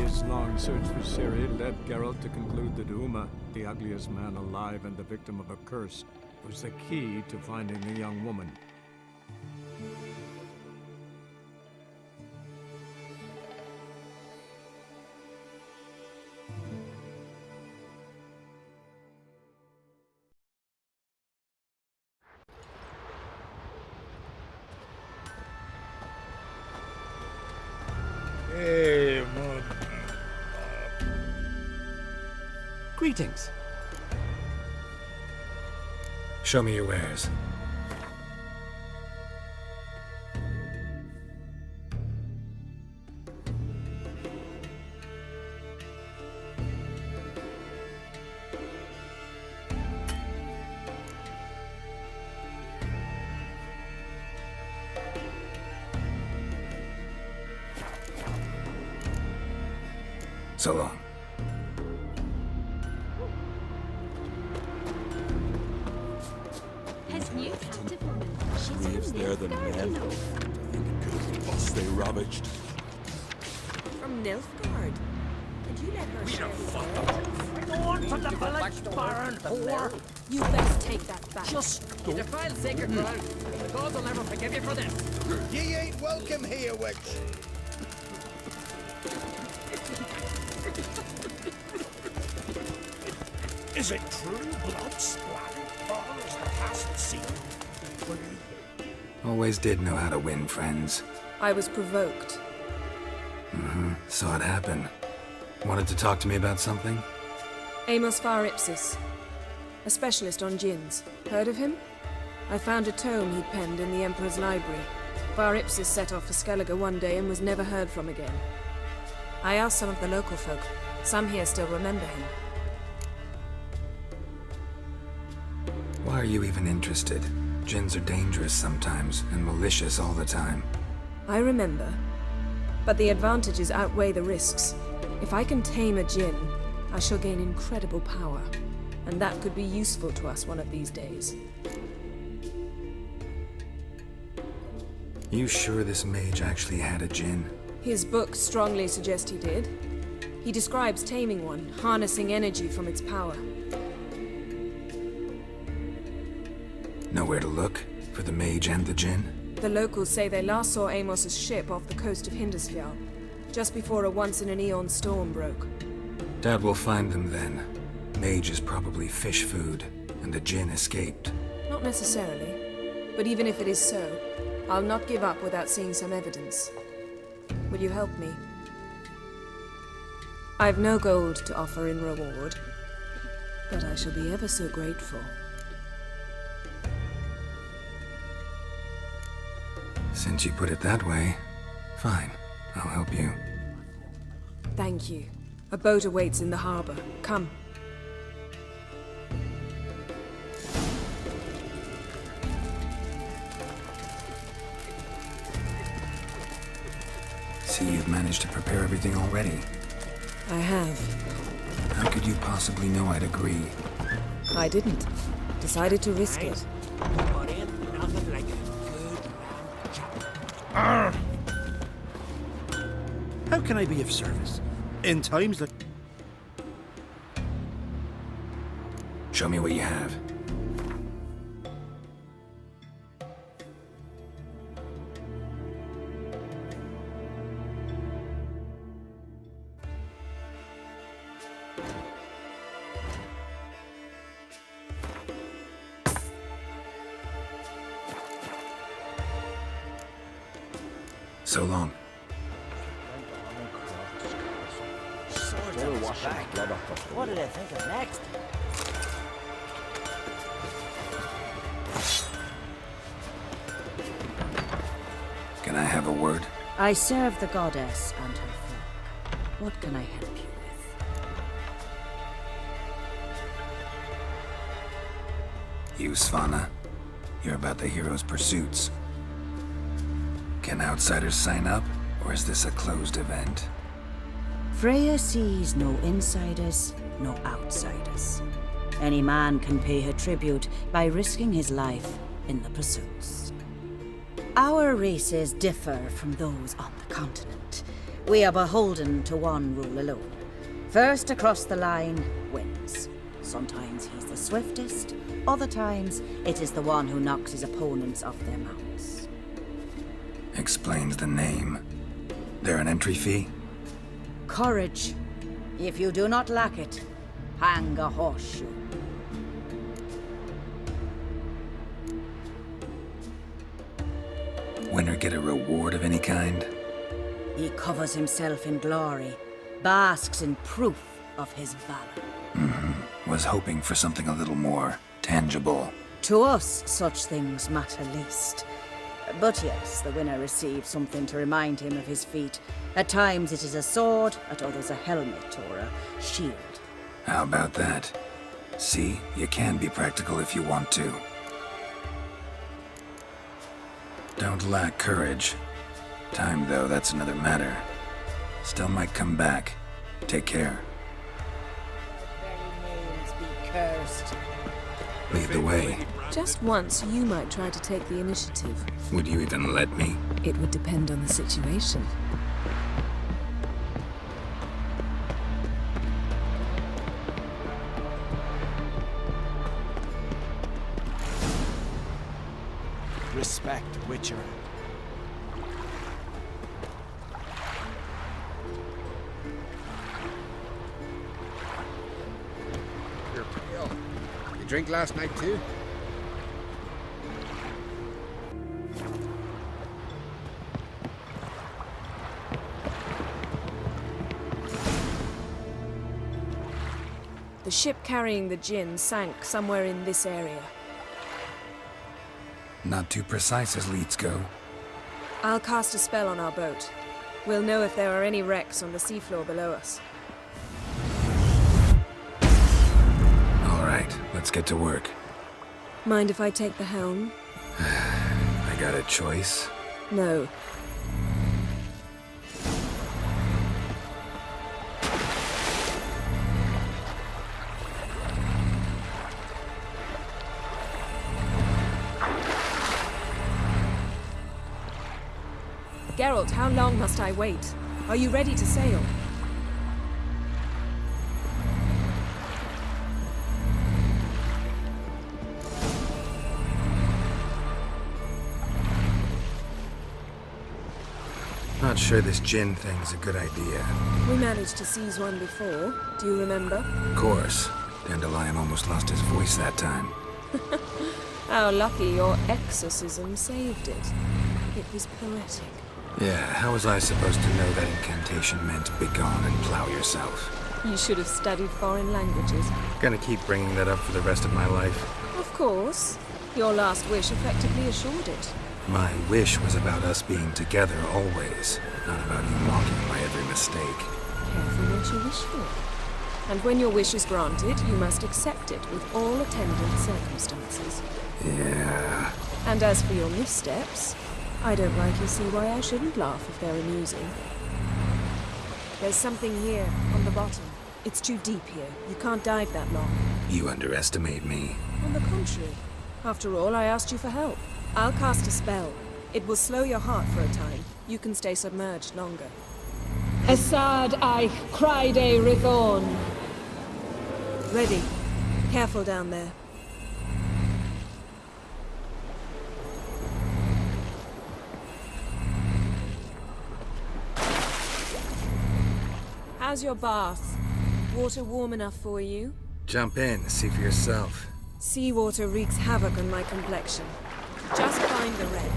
His long search for Ciri led Geralt to conclude that Uma, the ugliest man alive and the victim of a curse, was the key to finding the young woman. Greetings. Show me your wares. So long. They're the men. I think it could have been us they ravaged. From Nilfgaard. Did you let her share the Go on from the village, Baron, whore! You best take that back. Just You defile sacred ground. The gods will never forgive you for this. Ye ain't welcome here, witch. Is it true blood splattered far as the past sea? Always did know how to win friends. I was provoked. Saw it happen. Wanted to talk to me about something? Amos Far Ipsis. A specialist on djinns. Heard of him? I found a tome he'd penned in the Emperor's library. Far Ipsis set off for Skellige one day and was never heard from again. I asked some of the local folk. Some here still remember him. Why are you even interested? Djinns are dangerous sometimes, and malicious all the time. I remember. But the advantages outweigh the risks. If I can tame a djinn, I shall gain incredible power. And that could be useful to us one of these days. You sure this mage actually had a djinn? His books strongly suggest he did. He describes taming one, harnessing energy from its power. Nowhere to look for the mage and the djinn? The locals say they last saw Amos's ship off the coast of Hindusfjall, just before a once-in-an-eon storm broke. Doubt we'll find them then. Mage is probably fish food, and the djinn escaped. Not necessarily. But even if it is so, I'll not give up without seeing some evidence. Will you help me? I've no gold to offer in reward, but I shall be ever so grateful. Since you put it that way, fine. I'll help you. Thank you. A boat awaits in the harbor. Come. See, you've managed to prepare everything already. I have. How could you possibly know I'd agree? I didn't. Decided to risk it. But ain't nothing like a good lamb chop. How can I be of service? In times like... Show me what you have. So long. What did I think of next? Can I have a word? I serve the goddess and her folk. What can I help you with? You, Svanna. You're about the hero's pursuits. Can outsiders sign up, or is this a closed event? Freya sees no insiders, no outsiders. Any man can pay her tribute by risking his life in the pursuits. Our races differ from those on the continent. We are beholden to one rule alone. First across the line wins. Sometimes he's the swiftest, other times it is the one who knocks his opponents off their mounts. Explains the name. There an entry fee? Courage. If you do not lack it, hang a horseshoe. Winner get a reward of any kind? He covers himself in glory, basks in proof of his valor. Was hoping for something a little more tangible. To us, such things matter least. But yes, the winner receives something to remind him of his feat. At times it is a sword, at others a helmet or a shield. How about that? See, you can be practical if you want to. Don't lack courage. Time, though, that's another matter. Still might come back. Take care. Very names be cursed. Lead the way. Just once, you might try to take the initiative. Would you even let me? It would depend on the situation. Respect, Witcher. You're pale. You drink last night too? The ship carrying the gin sank somewhere in this area. Not too precise as leads go. I'll cast a spell on our boat. We'll know if there are any wrecks on the seafloor below us. All right, let's get to work. Mind if I take the helm? I got a choice. No. Geralt, how long must I wait? Are you ready to sail? Not sure this gin thing's a good idea. We managed to seize one before. Do you remember? Of course. Dandelion almost lost his voice that time. How lucky your exorcism saved it. It was poetic. Yeah, how was I supposed to know that incantation meant begone and plow yourself? You should have studied foreign languages. Gonna keep bringing that up for the rest of my life. Of course. Your last wish effectively assured it. My wish was about us being together always, not about you mocking my every mistake. Careful what you wish for. And when your wish is granted, you must accept it with all attendant circumstances. Yeah. And as for your missteps, I don't rightly see why I shouldn't laugh if they're amusing. There's something here, on the bottom. It's too deep here. You can't dive that long. You underestimate me. On the contrary. After all, I asked you for help. I'll cast a spell. It will slow your heart for a time. You can stay submerged longer. Assad I cried a Rithorn. Ready. Careful down there. How's your bath? Water warm enough for you? Jump in, see for yourself. Seawater wreaks havoc on my complexion. Just find the wreck.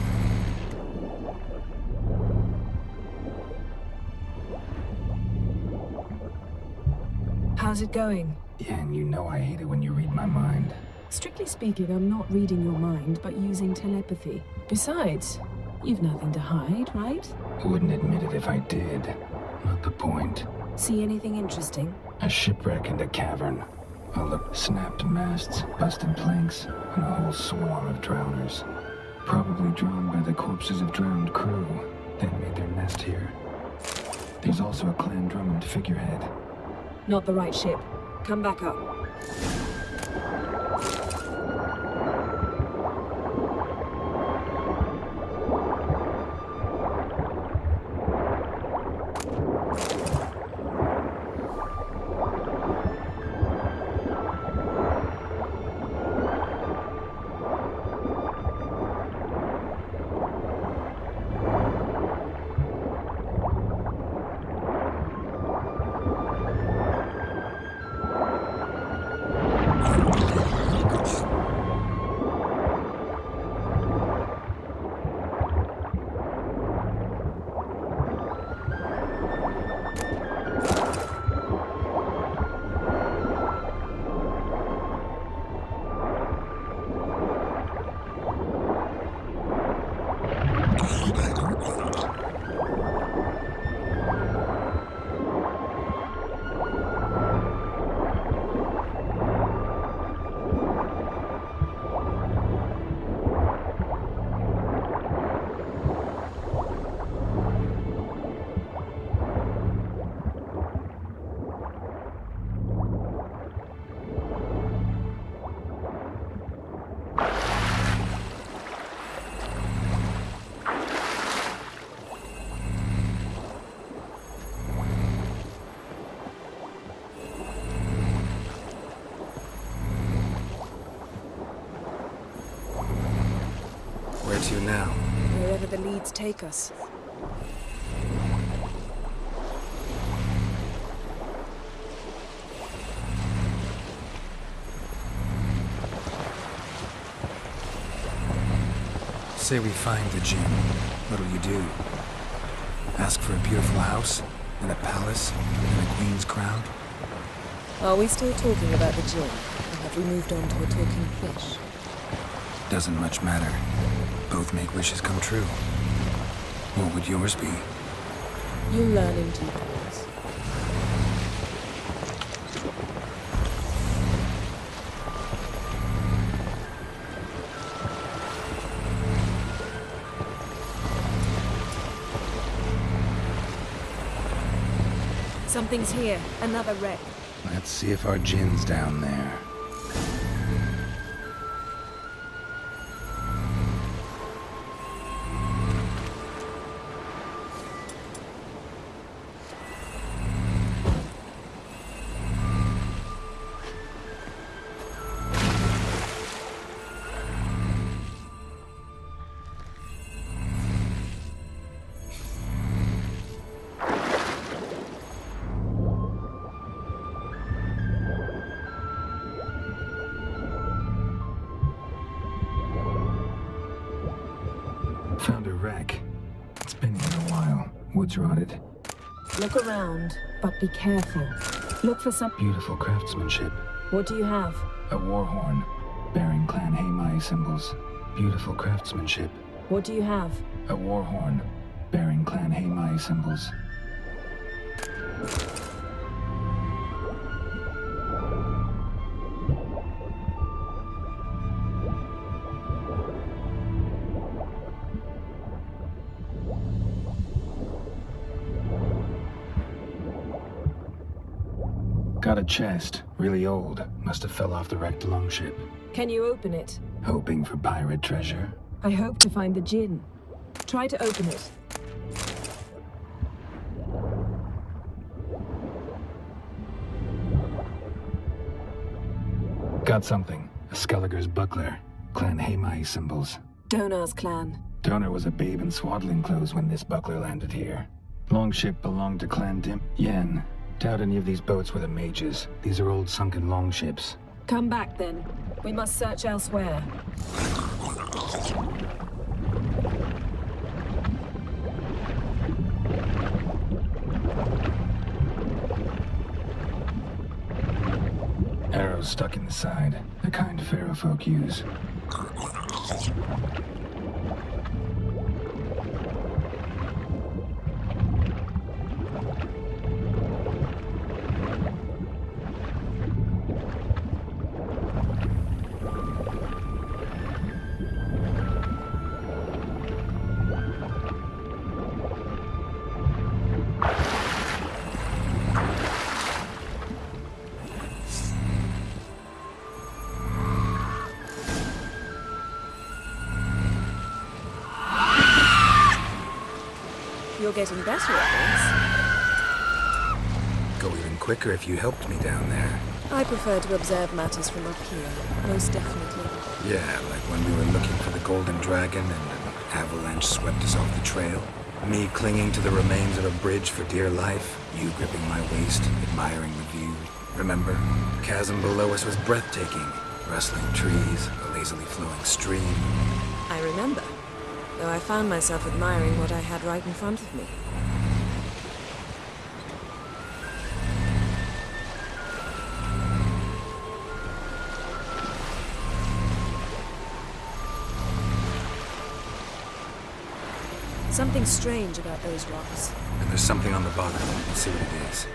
How's it going? Yeah, and you know I hate it when you read my mind. Strictly speaking, I'm not reading your mind, but using telepathy. Besides, you've nothing to hide, right? Wouldn't admit it if I did. Not the point. See anything interesting? A shipwreck and a cavern. A look, snapped masts, busted planks, and a whole swarm of drowners. Probably drawn by the corpses of drowned crew, then made their nest here. There's also a Clan Drummond figurehead. Not the right ship. Come back up. now? Wherever the leads take us. Say we find the Jinn. What'll you do? Ask for a beautiful house? And a palace? And a queen's crown? Are we still talking about the Jinn? Or have we moved on to a talking fish? Doesn't much matter. Both make wishes come true. What would yours be? You'll learn in due course. Something's here. Another wreck. Let's see if our Jinn's down there. Found a wreck. It's been here a while. Wood's rotted. Look around, but be careful. Look for some... Beautiful craftsmanship. What do you have? A war horn, bearing Clan Haimai symbols. Beautiful craftsmanship. What do you have? A war horn, bearing Clan Haimai symbols. Got a chest, really old. Must have fell off the wrecked longship. Can you open it? Hoping for pirate treasure. I hope to find the Jinn. Try to open it. Got something. A Skelliger's buckler. Clan Haimai symbols. Donar's clan. Donar was a babe in swaddling clothes when this buckler landed here. Longship belonged to Clan Yen. Doubt any of these boats were the mages. These are old sunken longships. Come back then. We must search elsewhere. Arrows stuck in the side. The kind Pharaoh folk use. You're getting better at this. Go even quicker if you helped me down there. I prefer to observe matters from up here, most definitely. Yeah, like when we were looking for the Golden Dragon and an avalanche swept us off the trail. Me clinging to the remains of a bridge for dear life. You gripping my waist, admiring the view. Remember? The chasm below us was breathtaking. Rustling trees, a lazily flowing stream. I remember. Though I found myself admiring what I had right in front of me. Something strange about those rocks. And there's something on the bottom. Let's see what it is.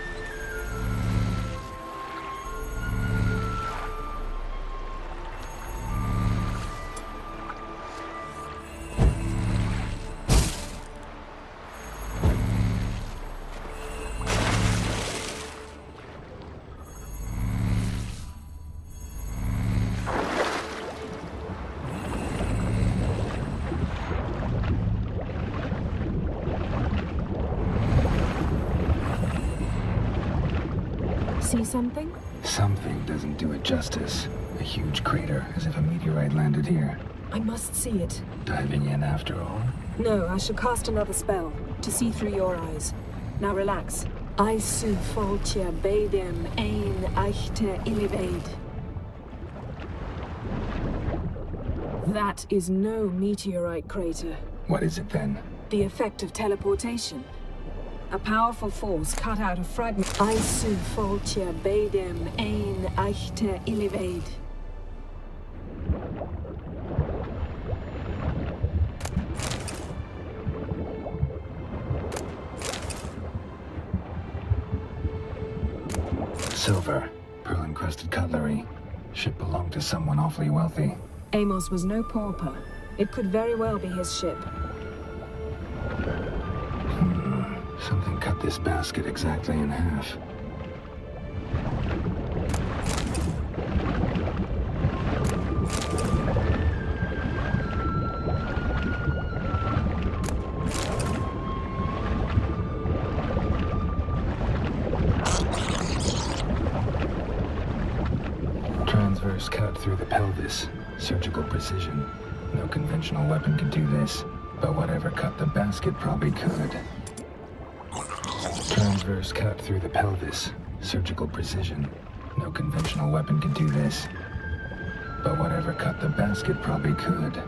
See something? Something doesn't do it justice. A huge crater, as if a meteorite landed here. I must see it. Diving in after all? No, I shall cast another spell, to see through your eyes. Now relax. I su foltia beidem ein eichte illivaid. That is no meteorite crater. What is it then? The effect of teleportation. A powerful force cut out a fragment. I su foltia beidem ein eichte illivaid. Silver, pearl-encrusted cutlery. Ship belonged to someone awfully wealthy. Amos was no pauper. It could very well be his ship. Something cut this basket exactly in half. Transverse cut through the pelvis. Surgical precision. No conventional weapon could do this, but whatever cut the basket probably could. Transverse cut through the pelvis. Surgical precision. No conventional weapon could do this, but whatever cut the basket probably could.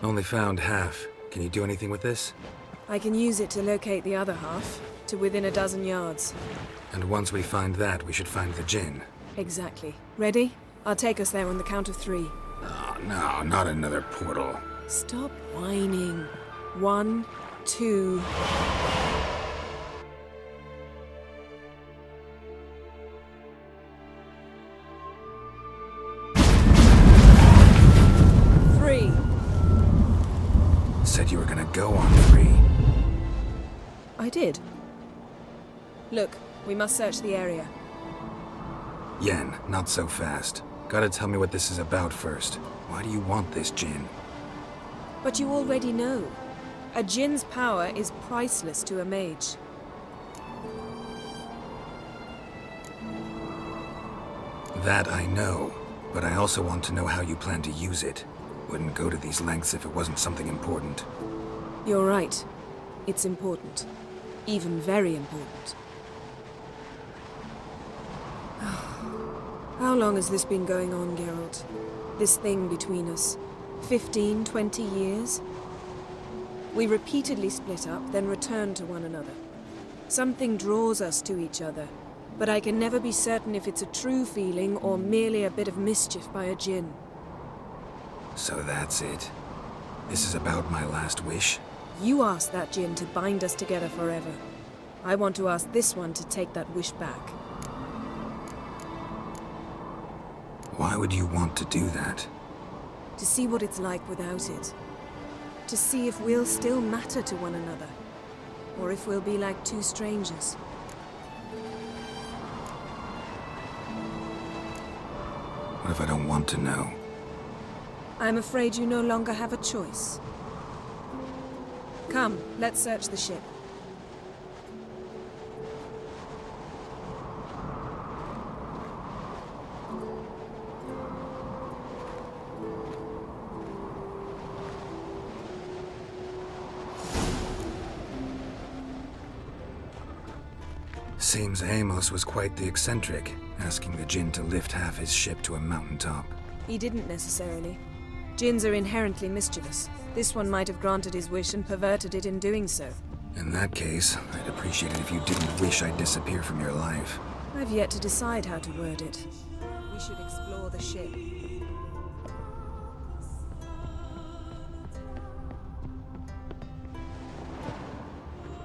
Only found half. Can you do anything with this? I can use it to locate the other half, to within a dozen yards. And once we find that, we should find the Jinn. Exactly. Ready? I'll take us there on the count of 3. Oh, no, not another portal. Stop whining. 1, 2... Said you were gonna go on 3. I did. Look, we must search the area. Yen, not so fast. Gotta tell me what this is about first. Why do you want this Jinn? But you already know. A Jinn's power is priceless to a mage. That I know, but I also want to know how you plan to use it. Wouldn't go to these lengths if it wasn't something important. You're right. It's important. Even very important. How long has this been going on, Geralt? This thing between us? 15, 20 years? We repeatedly split up, then returned to one another. Something draws us to each other, but I can never be certain if it's a true feeling or merely a bit of mischief by a Jinn. So that's it. This is about my last wish? You asked that Jinn to bind us together forever. I want to ask this one to take that wish back. Why would you want to do that? To see what it's like without it. To see if we'll still matter to one another. Or if we'll be like two strangers. What if I don't want to know? I'm afraid you no longer have a choice. Come, let's search the ship. Seems Amos was quite the eccentric, asking the Jinn to lift half his ship to a mountaintop. He didn't necessarily. Jinns are inherently mischievous. This one might have granted his wish and perverted it in doing so. In that case, I'd appreciate it if you didn't wish I'd disappear from your life. I've yet to decide how to word it. We should explore the ship.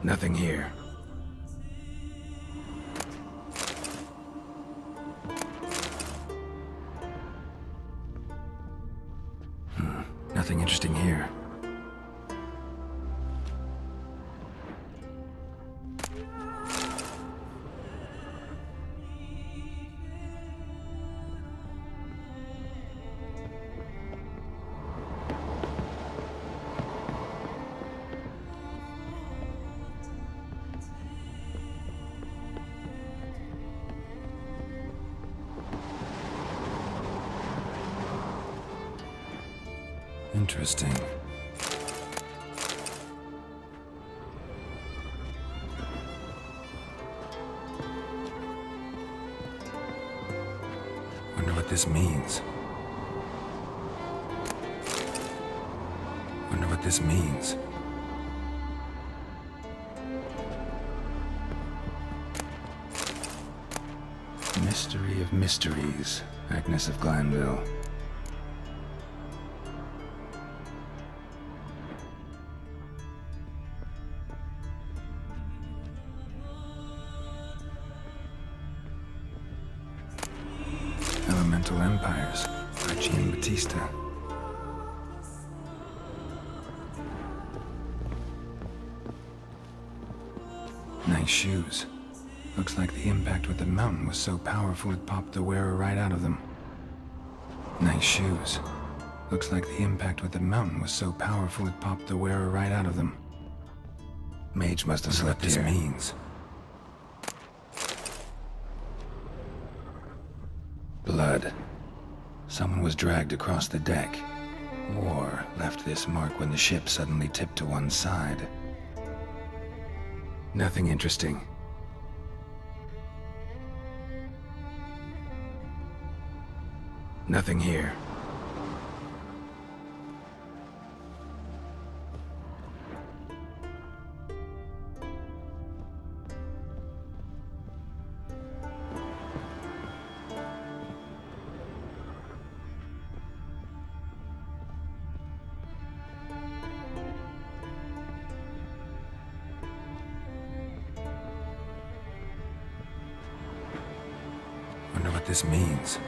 Nothing here. Nothing interesting here. Interesting. Wonder what this means. Wonder what this means. Mystery of mysteries, Agnes of Glanville. Elemental Empires, Archie and Batista. Nice shoes. Looks like the impact with the mountain was so powerful it popped the wearer right out of them. Nice shoes. Looks like the impact with the mountain was so powerful it popped the wearer right out of them. Mage must have slept here. What this means. Blood. Someone was dragged across the deck, or left this mark when the ship suddenly tipped to one side. Nothing interesting. Nothing here. Wonder what this means.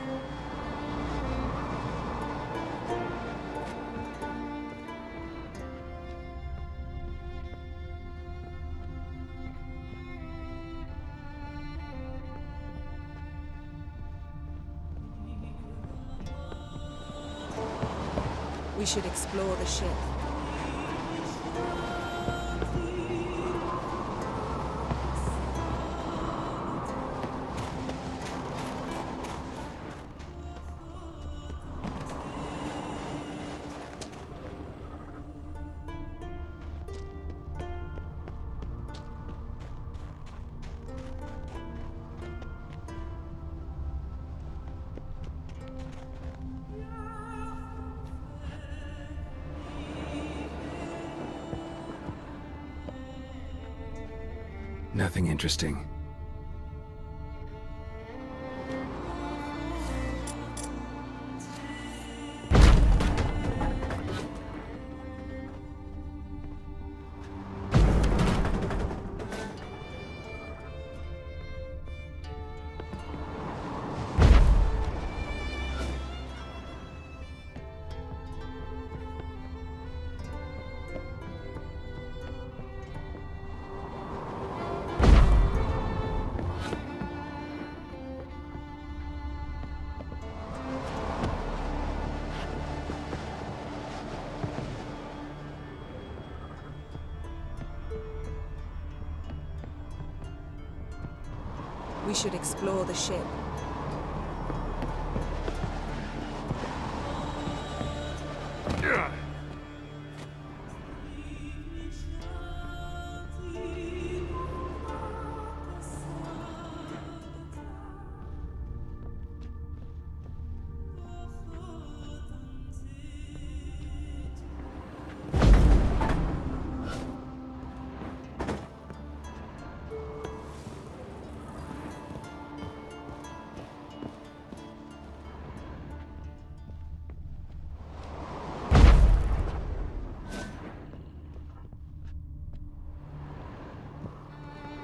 We should explore the ship. Nothing interesting. We should explore the ship.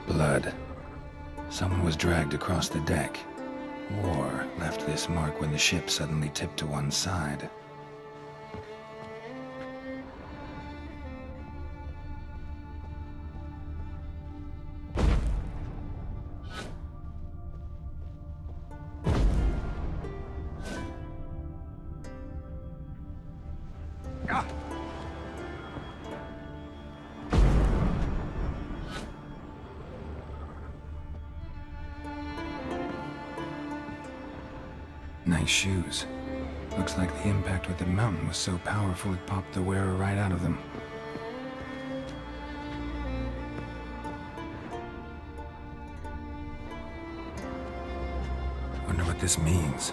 Blood. Someone was dragged across the deck. War left this mark when the ship suddenly tipped to one side. Nice shoes. Looks like the impact with the mountain was so powerful it popped the wearer right out of them. Wonder what this means.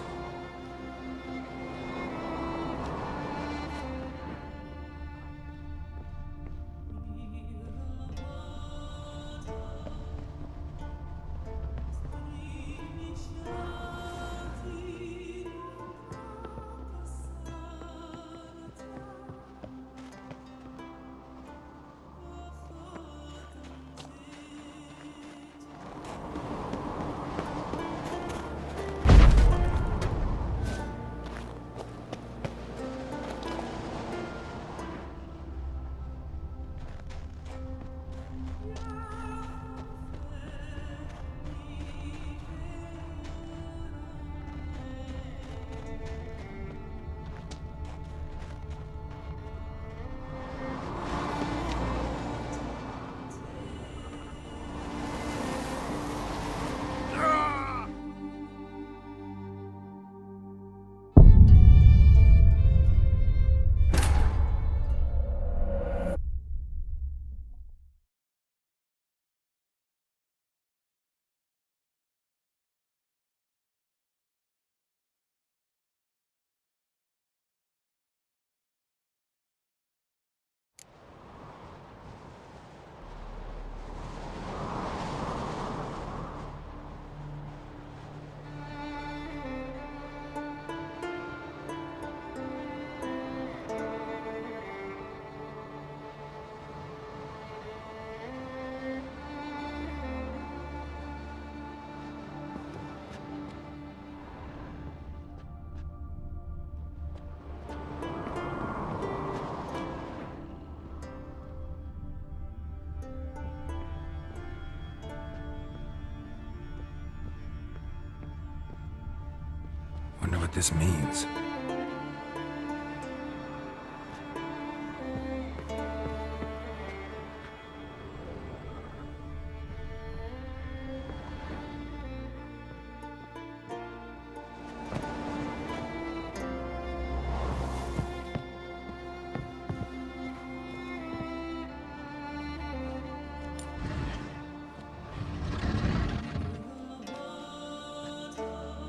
Wonder what this means.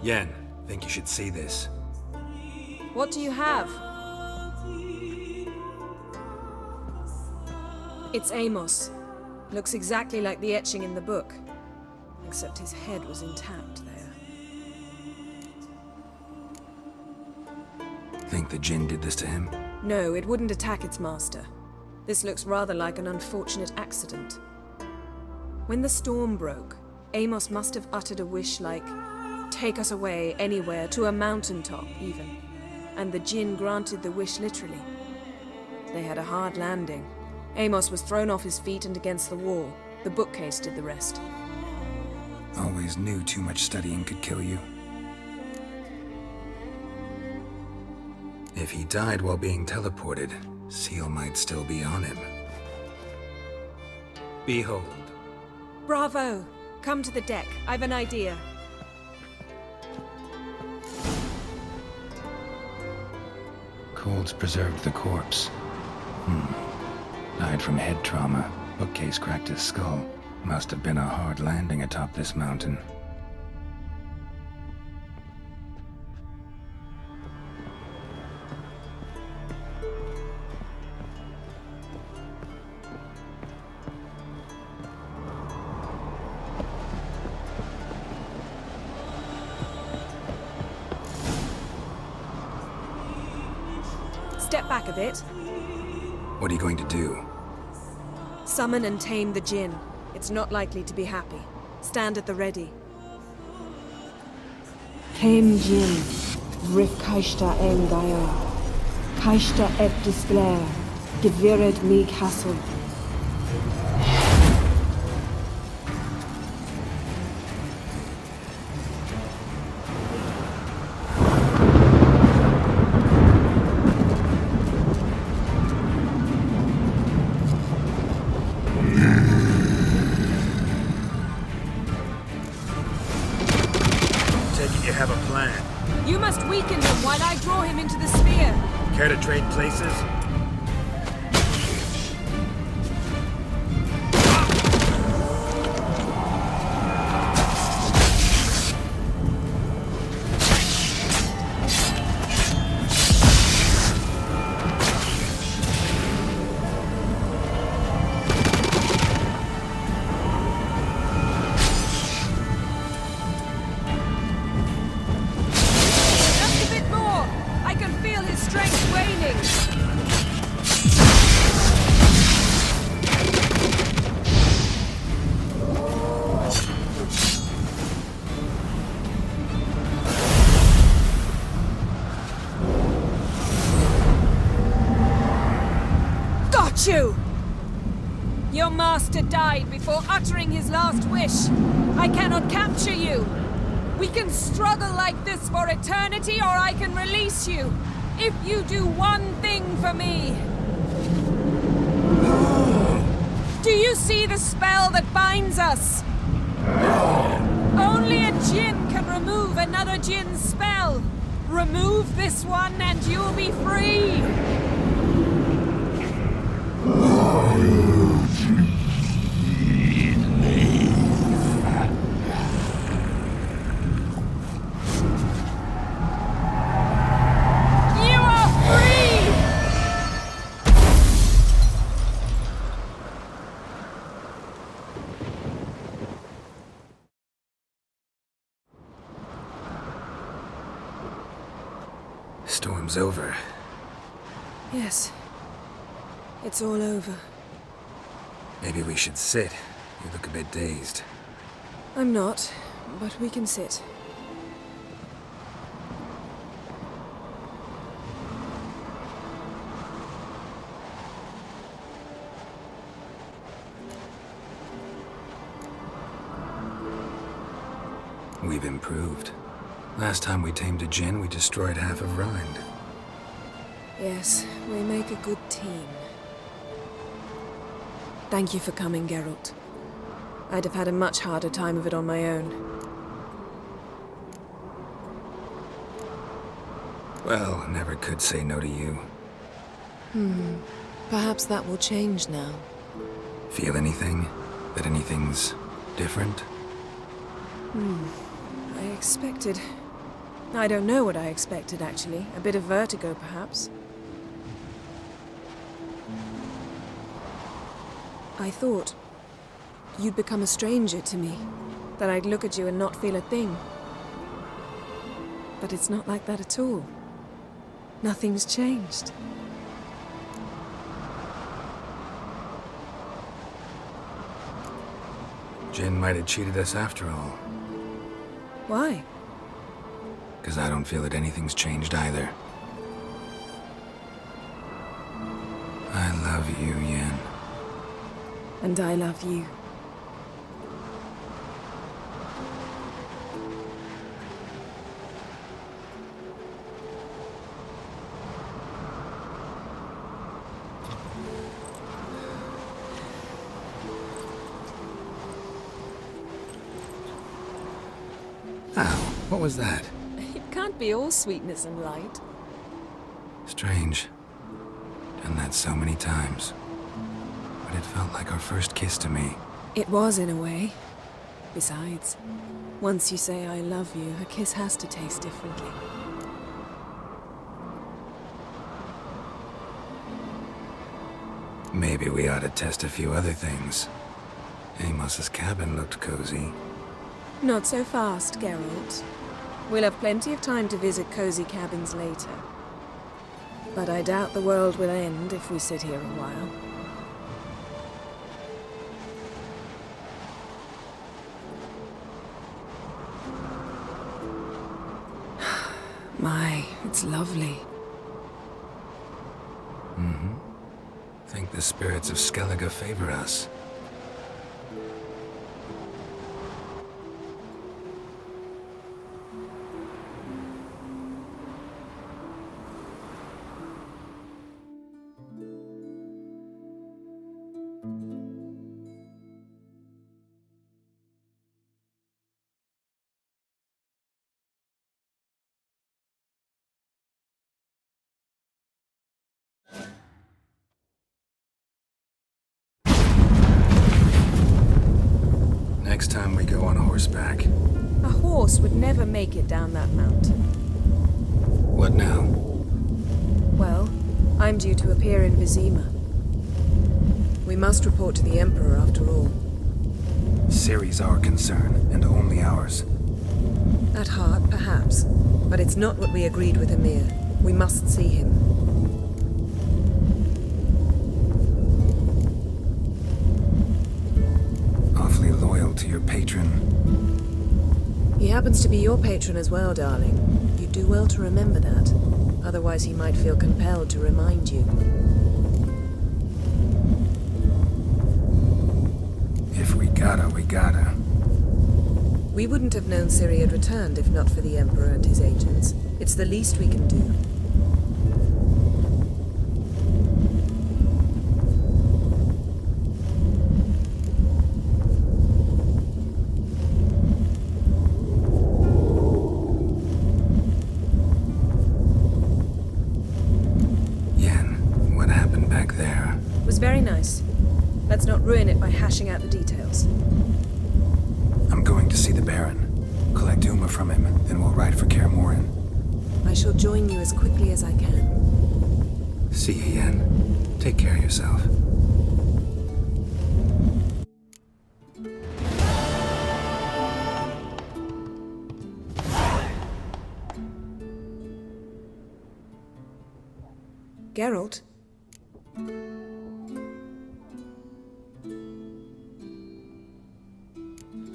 Yen, think you should see this. What do you have? It's Amos. Looks exactly like the etching in the book. Except his head was intact there. Think the Jinn did this to him? No, it wouldn't attack its master. This looks rather like an unfortunate accident. When the storm broke, Amos must have uttered a wish like, "Take us away, anywhere, to a mountaintop, even." And the Jinn granted the wish literally. They had a hard landing. Amos was thrown off his feet and against the wall. The bookcase did the rest. Always knew too much studying could kill you. If he died while being teleported, Seal might still be on him. Behold. Bravo! Come to the deck. I've an idea. Cold's preserved the corpse. Died from head trauma. Bookcase cracked his skull. Must have been a hard landing atop this mountain. Step back a bit. What are you going to do? Summon and tame the Jinn. It's not likely to be happy. Stand at the ready. Tame Jinn. Rif Kaishta Engaya. Kaishta Eb Displair. Gevired me Castle. You have a plan. You must weaken him while I draw him into the sphere. Care to trade places? You! Your master died before uttering his last wish. I cannot capture you. We can struggle like this for eternity, or I can release you. If you do one thing for me. Do you see the spell that binds us? Only a Jinn can remove another Jinn's spell. Remove this one and you'll be free. Storm's over. Yes. It's all over. Maybe we should sit. You look a bit dazed. I'm not, but we can sit. We've improved. Last time we tamed a Jinn, we destroyed half of Rind. Yes, we make a good team. Thank you for coming, Geralt. I'd have had a much harder time of it on my own. Well, never could say no to you. Perhaps that will change now. Feel anything? That anything's different? I expected... I don't know what I expected, actually. A bit of vertigo, perhaps. I thought you'd become a stranger to me. That I'd look at you and not feel a thing. But it's not like that at all. Nothing's changed. Jinn might have cheated us after all. Why? Because I don't feel that anything's changed either. I love you, Yen. And I love you. Ow, what was that? It can't be all sweetness and light. Strange. Done that so many times. But it felt like our first kiss to me. It was, in a way. Besides, once you say I love you, a kiss has to taste differently. Maybe we ought to test a few other things. Amos's cabin looked cozy. Not so fast, Geralt. We'll have plenty of time to visit cozy cabins later. But I doubt the world will end if we sit here a while. My, it's lovely. Mm-hmm. Think the spirits of Skellige favor us. Next time we go on horseback. A horse would never make it down that mountain. What now? Well, I'm due to appear in Vizima. We must report to the Emperor after all. Ciri's our concern, and only ours. At heart, perhaps. But it's not what we agreed with Emir. We must see him. Awfully loyal to your patron. He happens to be your patron as well, darling. You'd do well to remember that. Otherwise he might feel compelled to remind you. If we gotta, we gotta. We wouldn't have known Ciri had returned if not for the Emperor and his agents. It's the least we can do. Very nice. Let's not ruin it by hashing out the details. I'm going to see the Baron. Collect Uma from him, then we'll ride for Kaer Morhen. I shall join you as quickly as I can. See you, Yen. Take care of yourself. Geralt?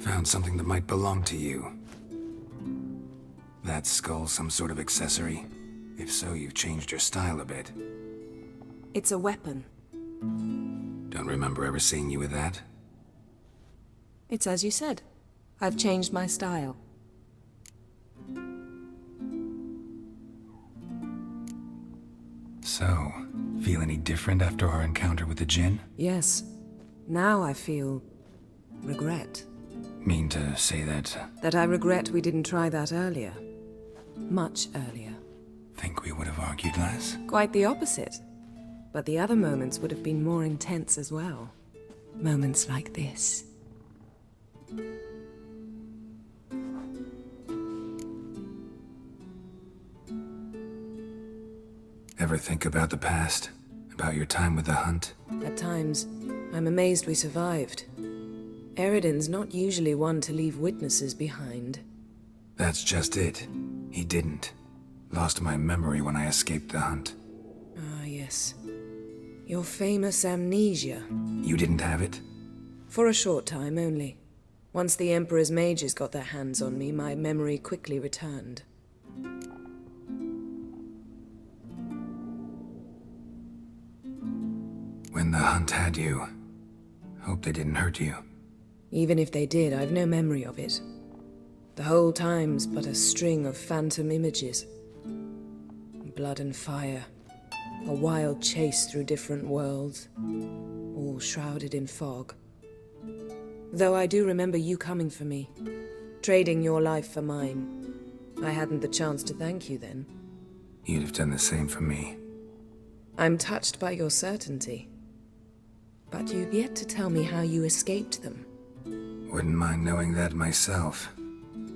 Found something that might belong to you. That skull some sort of accessory? If so, you've changed your style a bit. It's a weapon. Don't remember ever seeing you with that? It's as you said. I've changed my style. So, feel any different after our encounter with the Djinn? Yes. Now I feel... regret. Mean to say that... That I regret we didn't try that earlier. Much earlier. Think we would have argued less? Quite the opposite. But the other moments would have been more intense as well. Moments like this. Ever think about the past? About your time with the Hunt? At times, I'm amazed we survived. Eridan's not usually one to leave witnesses behind. That's just it. He didn't. Lost my memory when I escaped the Hunt. Ah, yes. Your famous amnesia. You didn't have it? For a short time only. Once the Emperor's mages got their hands on me, my memory quickly returned. When the Hunt had you, hope they didn't hurt you. Even if they did, I've no memory of it. The whole time's but a string of phantom images. Blood and fire. A wild chase through different worlds. All shrouded in fog. Though I do remember you coming for me. trading your life for mine. I hadn't the chance to thank you then. You'd have done the same for me. I'm touched by your certainty. But you've yet to tell me how you escaped them. Wouldn't mind knowing that myself.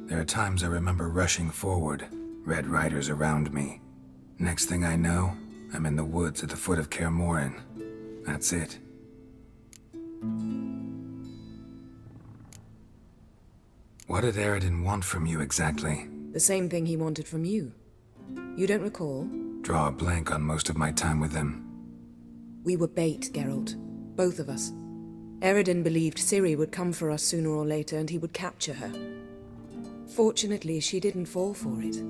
There are times I remember rushing forward, Red Riders around me. Next thing I know, I'm in the woods at the foot of Kaer Morhen. That's it. What did Eredin want from you exactly? The same thing he wanted from you. You don't recall? Draw a blank on most of my time with him. We were bait, Geralt. Both of us. Eredin believed Ciri would come for us sooner or later and he would capture her. Fortunately, she didn't fall for it.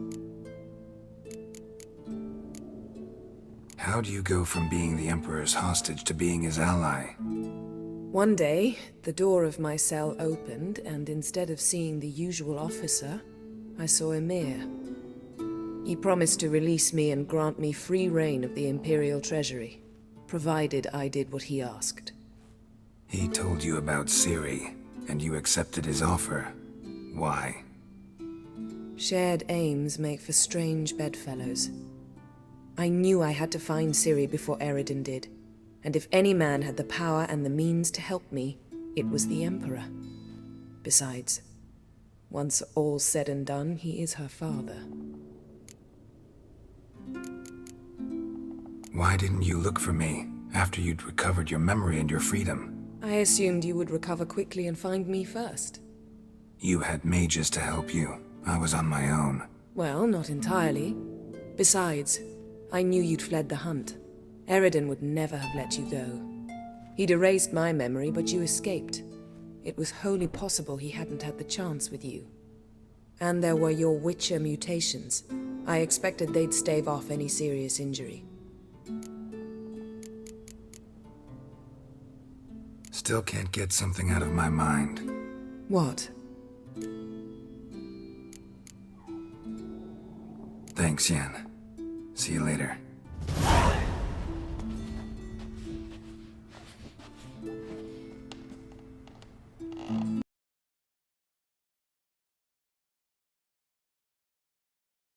How do you go from being the Emperor's hostage to being his ally? One day, the door of my cell opened, and instead of seeing the usual officer, I saw Emir. He promised to release me and grant me free reign of the Imperial Treasury, provided I did what he asked. He told you about Ciri, and you accepted his offer. Why? Shared aims make for strange bedfellows. I knew I had to find Ciri before Eredin did. And if any man had the power and the means to help me, it was the Emperor. Besides, once all's said and done, he is her father. Why didn't you look for me after you'd recovered your memory and your freedom? I assumed you would recover quickly and find me first. You had mages to help you. I was on my own. Well, not entirely. Besides, I knew you'd fled the hunt. Eredin would never have let you go. He'd erased my memory, but you escaped. It was wholly possible he hadn't had the chance with you. And there were your Witcher mutations. I expected they'd stave off any serious injury. Still can't get something out of my mind. What? Thanks, Yen. See you later.